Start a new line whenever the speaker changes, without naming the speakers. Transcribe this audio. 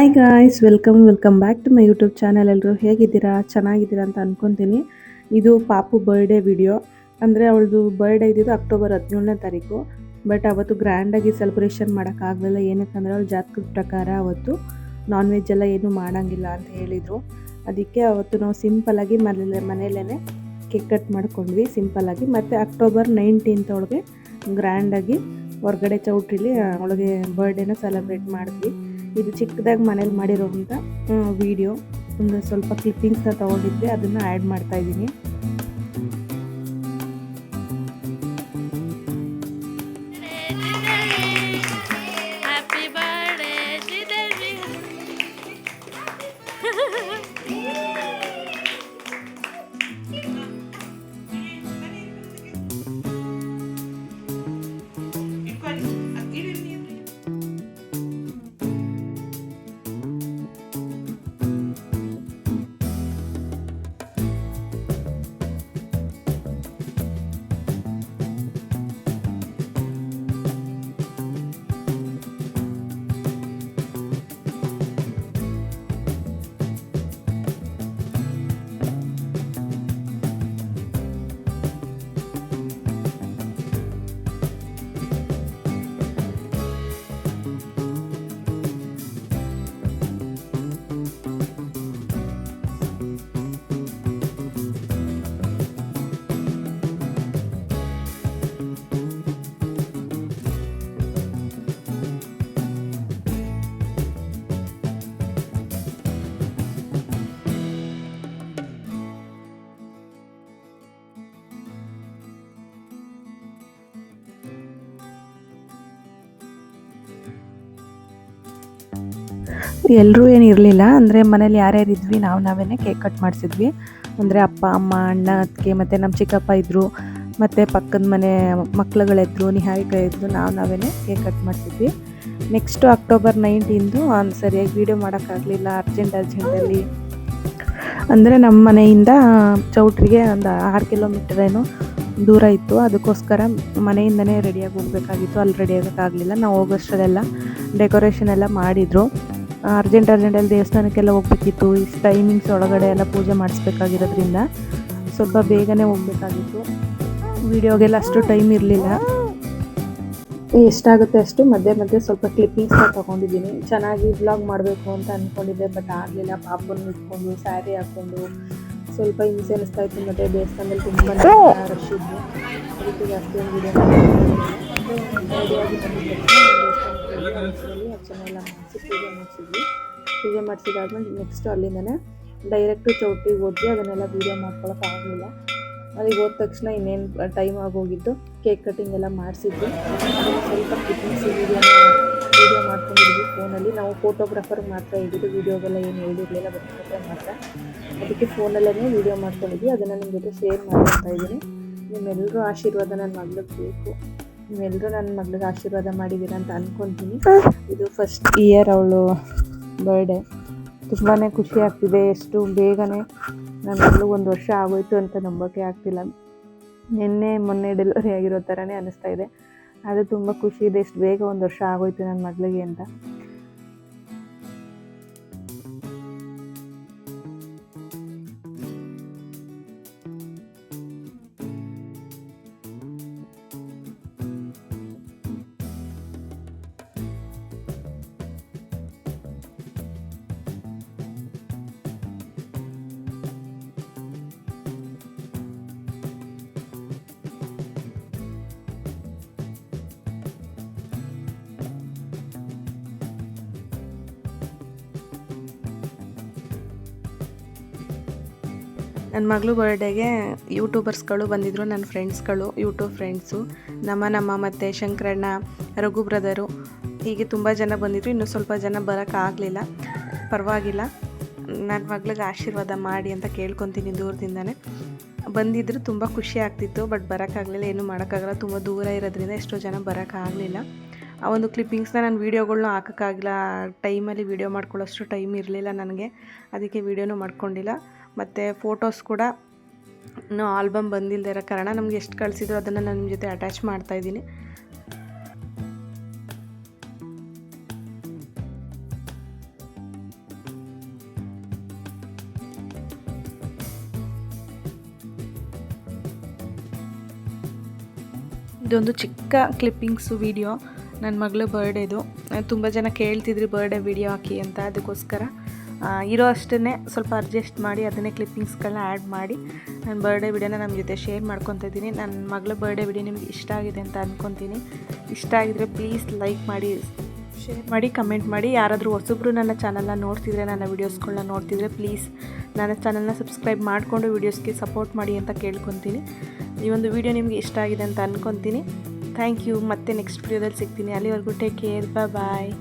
Hi guys, welcome back to my YouTube channel. ಎಲ್ಲರೂ ಹೇಗಿದ್ದೀರಾ? ಚೆನ್ನಾಗಿದ್ದೀರಾ ಅಂತ ಅಂದ್ಕೊತೀನಿ. ಇದು ಪಾಪು ಬರ್ಡೇ ವಿಡಿಯೋ. ಅಂದರೆ ಅವಳದು ಬರ್ಡೇ ಇದ್ದಿದ್ದು ಅಕ್ಟೋಬರ್ 17ನೇ ತಾರೀಕು. ಬಟ್ ಅವತ್ತು ಗ್ರ್ಯಾಂಡಾಗಿ ಸೆಲೆಬ್ರೇಷನ್ ಮಾಡೋಕ್ಕಾಗಲಿಲ್ಲ. ಏನಕ್ಕಂದರೆ ಅವಳ ಜಾತಕದ ಪ್ರಕಾರ ಅವತ್ತು ನಾನ್ ವೆಜ್ ಎಲ್ಲ ಏನೂ ಮಾಡೋಂಗಿಲ್ಲ ಅಂತ ಹೇಳಿದರು. ಅದಕ್ಕೆ ಅವತ್ತು ನಾವು ಸಿಂಪಲ್ಲಾಗಿ ಮನೆಯಲ್ಲೇ ಕೇಕ್ ಕಟ್ ಮಾಡ್ಕೊಂಡ್ವಿ ಸಿಂಪಲ್ಲಾಗಿ. ಮತ್ತು ಅಕ್ಟೋಬರ್ 19th ಒಳಗೆ ಗ್ರ್ಯಾಂಡಾಗಿ ಹೊರಗಡೆ ಚೌಟ್ರಿಲಿ ಅವಳಿಗೆ ಬರ್ಡೇನ ಸೆಲೆಬ್ರೇಟ್ ಮಾಡಿದ್ವಿ. ಇದು ಚಿಕ್ಕದಾಗಿ ಮನೇಲಿ ಮಾಡಿರೋಂಥ ವಿಡಿಯೋ. ಒಂದು ಸ್ವಲ್ಪ ಕ್ಲಿಪ್ಪಿಂಗ್ಸ್ನ ತೊಗೊಂಡಿದ್ದೆ, ಅದನ್ನು ಆ್ಯಡ್ ಮಾಡ್ತಾಯಿದ್ದೀನಿ. ಎಲ್ಲರೂ ಏನು ಇರಲಿಲ್ಲ. ಅಂದರೆ ಮನೇಲಿ ಯಾರ್ಯಾರು ಇದ್ವಿ ನಾವೇ ಕೇಕ್ ಕಟ್ ಮಾಡಿಸಿದ್ವಿ. ಅಂದರೆ ಅಪ್ಪ, ಅಮ್ಮ, ಅಣ್ಣ, ಅತ್ತಿಗೆ ಮತ್ತು ನಮ್ಮ ಚಿಕ್ಕಪ್ಪ ಇದ್ದರು. ಮತ್ತು ಪಕ್ಕದ ಮನೆ ಮಕ್ಳುಗಳಿದ್ರು, ನಿಹಾರಿಕ ಇದ್ದರು. ನಾವೇ ಕೇಕ್ ಕಟ್ ಮಾಡಿಸಿದ್ವಿ. ನೆಕ್ಸ್ಟು ಅಕ್ಟೋಬರ್ 19 ಸರಿಯಾಗಿ ವೀಡಿಯೋ ಮಾಡೋಕ್ಕಾಗಲಿಲ್ಲ. ಅರ್ಜೆಂಟಲ್ಲಿ ಅಂದರೆ ನಮ್ಮ ಮನೆಯಿಂದ ಚೌಟ್ರಿಗೆ ಒಂದು 6 ಕಿಲೋಮೀಟರ್ ಏನೋ ದೂರ ಇತ್ತು. ಅದಕ್ಕೋಸ್ಕರ ಮನೆಯಿಂದನೇ ರೆಡಿಯಾಗಿ ಹೋಗಬೇಕಾಗಿತ್ತು. ಅಲ್ಲಿ ರೆಡಿ ಆಗೋಕ್ಕಾಗಲಿಲ್ಲ. ನಾವು ಹೋಗೋಷ್ಟರಲ್ಲೆಲ್ಲ ಡೆಕೋರೇಷನ್ ಎಲ್ಲ ಮಾಡಿದರು. ಅರ್ಜೆಂಟಲ್ಲಿ ದೇವಸ್ಥಾನಕ್ಕೆಲ್ಲ ಹೋಗ್ಬೇಕಿತ್ತು. ಇಷ್ಟು ಟೈಮಿಂಗ್ಸ್ ಒಳಗಡೆ ಎಲ್ಲ ಪೂಜೆ ಮಾಡಿಸ್ಬೇಕಾಗಿರೋದ್ರಿಂದ ಸ್ವಲ್ಪ ಬೇಗನೆ ಹೋಗಬೇಕಾಗಿತ್ತು. ವೀಡಿಯೋಗೆಲ್ಲ ಅಷ್ಟು ಟೈಮ್ ಇರಲಿಲ್ಲ. ಎಷ್ಟಾಗುತ್ತೆ ಅಷ್ಟು ಮಧ್ಯೆ ಸ್ವಲ್ಪ ಕ್ಲಿಪ್ಪಿಂಗ್ಸ್ನ ತೊಗೊಂಡಿದ್ದೀನಿ. ಚೆನ್ನಾಗಿ ವ್ಲಾಗ್ ಮಾಡಬೇಕು ಅಂತ ಅಂದ್ಕೊಂಡಿದ್ದೆ, ಬಟ್ ಆಗಲಿಲ್ಲ. ಪಾಪನ್ನು ಇಟ್ಕೊಂಡು ಸ್ಯಾರಿ ಹಾಕ್ಕೊಂಡು ಸ್ವಲ್ಪ ಹಿಂಸೆ ಅನಿಸ್ತಾ ಇತ್ತು. ಮತ್ತು ದೇವಸ್ಥಾನದಲ್ಲಿ ತುಂಬ ರಶ್ ಇದ್ದು, ಅದಕ್ಕೆ ಜಾಸ್ತಿ ಒಂದು ವೀಡಿಯೋ ರೆಡಿಯಾಗಿ ದೇವಸ್ಥಾನದಲ್ಲಿ ಅರ್ಚನೆ ಎಲ್ಲ ಮಾಡಿಸಿ ಪೂಜೆ ಮಾಡಿಸಿದಾದ್ಮೇಲೆ ನೆಕ್ಸ್ಟು ಅಲ್ಲಿಂದನೇ ಡೈರೆಕ್ಟು ಚೌಟ್ರಿಗೆ ಹೋದ್ವಿ. ಅದನ್ನೆಲ್ಲ ವೀಡಿಯೋ ಮಾಡ್ಕೊಳಕ್ಕಾಗಲಿಲ್ಲ. ಅಲ್ಲಿಗೆ ಹೋದ ತಕ್ಷಣ ಇನ್ನೇನು ಟೈಮ್ ಆಗೋಗಿದ್ದು. ಕೇಕ್ ಕಟ್ಟಿಂಗ್ ಎಲ್ಲ ಮಾಡಿಸಿದ್ವಿ. ಸ್ವಲ್ಪ ಕ್ಲಿಪ್ಪಿಂಗ್ಸ್ ವೀಡಿಯೋ ಮಾಡ್ಕೊಂಡಿದ್ವಿ ಫೋನಲ್ಲಿ. ನಾವು ಫೋಟೋಗ್ರಾಫರ್ಗೆ ಮಾತ್ರ ಹೇಳಿದ್ದು, ವೀಡಿಯೋಗೆಲ್ಲ ಏನು ಹೇಳಿರಲಿಲ್ಲ, ಬಟ್ ಮಾತ್ರ. ಅದಕ್ಕೆ ಫೋನಲ್ಲೇ ವೀಡಿಯೋ ಮಾಡ್ಕೊಂಡಿದ್ವಿ. ಅದನ್ನು ನಿಮ್ಮ ಜೊತೆ ಶೇರ್ ಮಾಡ್ತಾ ಇದ್ದೀನಿ. ನಿಮ್ಮೆಲ್ಲರೂ ಆಶೀರ್ವಾದ ನನ್ನ ಮಗಳಿಗೆ ಬೇಕು. ನೀವೆಲ್ಲರೂ ನನ್ನ ಮಗಳಿಗೆ ಆಶೀರ್ವಾದ ಮಾಡಿದ್ದೀರಾ ಅಂತ ಅಂದ್ಕೊತೀನಿ. ಇದು ಫಸ್ಟ್ ಇಯರ್ ಅವಳು ಬರ್ಡೇ. ತುಂಬಾ ಖುಷಿ ಆಗ್ತಿದೆ. ಎಷ್ಟು ಬೇಗನೆ ನನ್ನ ಮಗಳು 1 ವರ್ಷ ಆಗೋಯ್ತು ಅಂತ ನಂಬೋಕೆ ಆಗ್ತಿಲ್ಲ. ಮೊನ್ನೆ ಡೆಲಿವರಿ ಆಗಿರೋ ಥರನೇ ಅನ್ನಿಸ್ತಾ ಇದೆ. ಅದು ತುಂಬ ಖುಷಿ ಇದೆ, ಎಷ್ಟು ಬೇಗ 1 ವರ್ಷ ಆಗೋಯ್ತು ನನ್ನ ಮಗಳಿಗೆ ಅಂತ. ನನ್ನ ಮಗಳು ಬರ್ಡೇಗೆ ಯೂಟ್ಯೂಬರ್ಸ್ಗಳು ಬಂದಿದ್ದರು, ನನ್ನ ಫ್ರೆಂಡ್ಸ್ಗಳು, ಯೂಟ್ಯೂಬ್ ಫ್ರೆಂಡ್ಸು. ನಮ್ಮ ಮತ್ತು ಶಂಕರಣ್ಣ, ರಘು ಬ್ರದರು, ಹೀಗೆ ತುಂಬ ಜನ ಬಂದಿದ್ದರು. ಇನ್ನೂ ಸ್ವಲ್ಪ ಜನ ಬರೋಕ್ಕಾಗಲಿಲ್ಲ. ಪರವಾಗಿಲ್ಲ, ನನ್ನ ಮಗಳಿಗೆ ಆಶೀರ್ವಾದ ಮಾಡಿ ಅಂತ ಕೇಳ್ಕೊತೀನಿ ದೂರದಿಂದನೇ. ಬಂದಿದ್ದರು, ತುಂಬ ಖುಷಿ ಆಗ್ತಿತ್ತು. ಬಟ್ ಬರೋಕ್ಕಾಗಲಿಲ್ಲ, ಏನೂ ಮಾಡೋಕ್ಕಾಗಲ್ಲ. ತುಂಬ ದೂರ ಇರೋದ್ರಿಂದ ಎಷ್ಟೋ ಜನ ಬರೋಕ್ಕಾಗಲಿಲ್ಲ. ಆ ಒಂದು ಕ್ಲಿಪ್ಪಿಂಗ್ಸ್ನ ನಾನು ವೀಡಿಯೋಗಳ್ನ ಹಾಕೋಕ್ಕಾಗಿಲ್ಲ. ಟೈಮಲ್ಲಿ ವೀಡಿಯೋ ಮಾಡ್ಕೊಳ್ಳೋಷ್ಟು ಟೈಮ್ ಇರಲಿಲ್ಲ ನನಗೆ. ಅದಕ್ಕೆ ವೀಡಿಯೋನೂ ಮಾಡ್ಕೊಂಡಿಲ್ಲ. ಮತ್ತು ಫೋಟೋಸ್ ಕೂಡ ಇನ್ನೂ ಆಲ್ಬಮ್ ಬಂದಿಲ್ಲದೆ ಇರೋ ಕಾರಣ ನಮ್ಗೆ ಎಷ್ಟು ಕಳಿಸಿದ್ರು ಅದನ್ನು ನಾನು ನಿಮ್ಮ ಜೊತೆ ಅಟ್ಯಾಚ್ ಮಾಡ್ತಾಯಿದ್ದೀನಿ. ಇದೊಂದು ಚಿಕ್ಕ ಕ್ಲಿಪ್ಪಿಂಗ್ಸು ವಿಡಿಯೋ ನನ್ನ ಮಗಳ ಬರ್ಡೇದು. ತುಂಬ ಜನ ಕೇಳ್ತಿದ್ರಿ ಬರ್ಡೇ ವಿಡಿಯೋ ಹಾಕಿ ಅಂತ, ಅದಕ್ಕೋಸ್ಕರ ಇರೋ ಅಷ್ಟನ್ನೇ ಸ್ವಲ್ಪ ಅಡ್ಜಸ್ಟ್ ಮಾಡಿ ಅದನ್ನೇ ಕ್ಲಿಪ್ಪಿಂಗ್ಸ್ಗಳನ್ನ ಆ್ಯಡ್ ಮಾಡಿ ನನ್ನ ಬರ್ಡೇ ವಿಡಿಯೋನ ನಮ್ಮ ಜೊತೆ ಶೇರ್ ಮಾಡ್ಕೊತಾ ಇದ್ದೀನಿ. ನನ್ನ ಮಗಳ ಬರ್ಡೇ ವಿಡಿಯೋ ನಿಮ್ಗೆ ಇಷ್ಟ ಆಗಿದೆ ಅಂತ ಅಂದ್ಕೊತೀನಿ. ಇಷ್ಟ ಆಗಿದರೆ ಪ್ಲೀಸ್ ಲೈಕ್ ಮಾಡಿ, ಶೇರ್ ಮಾಡಿ, ಕಮೆಂಟ್ ಮಾಡಿ. ಯಾರಾದರೂ ಹೊಸಬ್ರು ನನ್ನ ಚಾನಲ್ನ ನೋಡ್ತಿದ್ರೆ, ನನ್ನ ವೀಡಿಯೋಸ್ಗಳನ್ನ ನೋಡ್ತಿದ್ರೆ ಪ್ಲೀಸ್ ನನ್ನ ಚಾನಲ್ನ ಸಬ್ಸ್ಕ್ರೈಬ್ ಮಾಡಿಕೊಂಡು ವೀಡಿಯೋಸ್ಗೆ ಸಪೋರ್ಟ್ ಮಾಡಿ ಅಂತ ಕೇಳ್ಕೊತೀನಿ. ಈ ಒಂದು ವಿಡಿಯೋ ನಿಮಗೆ ಇಷ್ಟ ಆಗಿದೆ ಅಂತ ಅಂದ್ಕೊತೀನಿ. Thank you. ಮತ್ತೆ ನೆಕ್ಸ್ಟ್ ವಿಡಿಯೋದಲ್ಲಿ ಸಿಗ್ತೀನಿ. ಅಲ್ಲಿವರೆಗೂ ಟೇಕ್ ಕೇರ್, ಬಾಯ್.